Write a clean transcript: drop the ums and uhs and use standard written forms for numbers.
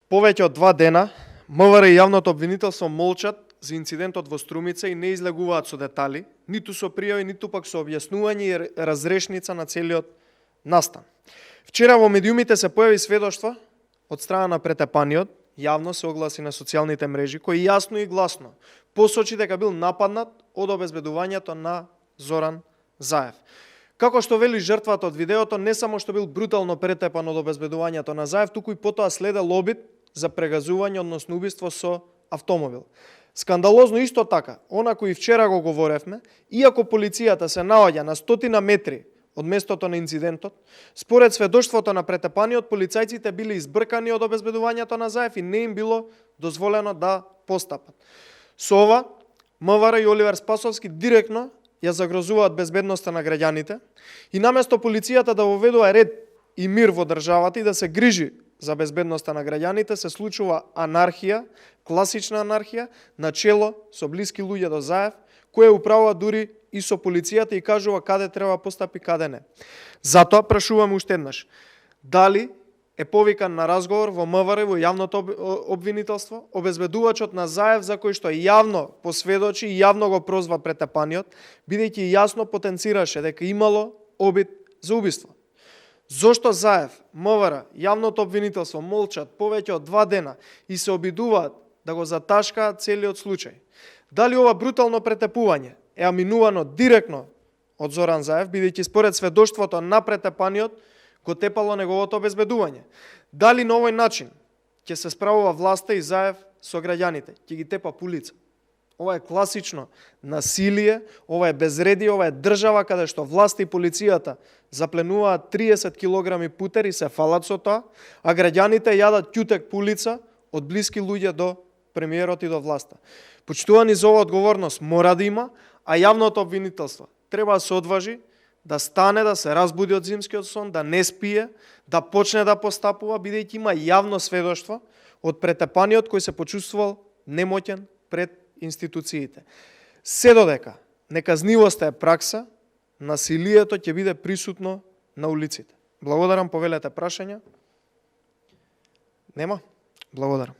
Повеќе од 2 дена МВР и јавното обвинителство молчат за инцидентот во Струмица и не излегуваат со детали, ниту со пријави, ниту пак со објаснување и разрешница на целиот настан. Вчера во медиумите се појави сведоштва од страна на претепаниот, јавно се огласи на социјалните мрежи, кој јасно и гласно посочи дека бил нападнат од обезбедувањето на Зоран Заев. Како што вели жртвата од видеото, не само што бил брутално претепан од обезбедувањето на Заев, туку и потоа следел обид за прегазување, односно убиство со автомобил. Скандалозно исто така, она кој вчера го говоревме, иако полицијата се наоѓа на 100 метри од местото на инцидентот, според сведоштвото на претепаниот, полицајците биле избркани од обезбедувањето на Заев и не им било дозволено да постапат. Со ова, МВР и Оливер Спасовски директно ја загрозуваат безбедноста на граѓаните и наместо полицијата да воведува ред и мир во државата и да се грижи за безбедноста на граѓаните, се случува анархија, класична анархија, на чело со блиски луѓе до Заев, кој управува дури и со полицијата и кажува каде треба постапи, каде не. Затоа прашувам уште еднаш, дали е повикан на разговор во МВР, во јавното обвинителство, обезбедувачот на Заев, за кој што јавно посведочи и јавно го прозва претепаниот, бидејќи јасно потенцираше дека имало обид за убиство. Зошто Заев, МВР, јавното обвинителство молчат повеќе од 2 дена и се обидуваат да го заташкаат целиот случај? Дали ова брутално претепување е аминувано директно од Зоран Заев, бидејќи според сведоштвото на претепаниот го тепало неговото обезбедување? Дали на овој начин ќе се справува власта и Заев со граѓаните? Ќе ги тепа по лица? Ова е класично насилие, ова е безредие, ова е држава каде што власта и полицијата запленуваат 30 килограми путер и се фалат со тоа, а граѓаните јадат ќутек по улица од блиски луѓе до премиерот и до власта. Почитувани, за ова одговорност мора да има, а јавното обвинителство треба да се одважи, да стане, да се разбуди од зимскиот сон, да не спие, да почне да постапува, бидејќи има јавно сведоштво од претепаниот кој се почувствувал немоќен пред институциите. Се додека неказнивоста е пракса, насилието ќе биде присутно на улиците. Благодарам, повелете прашања? Нема? Благодарам.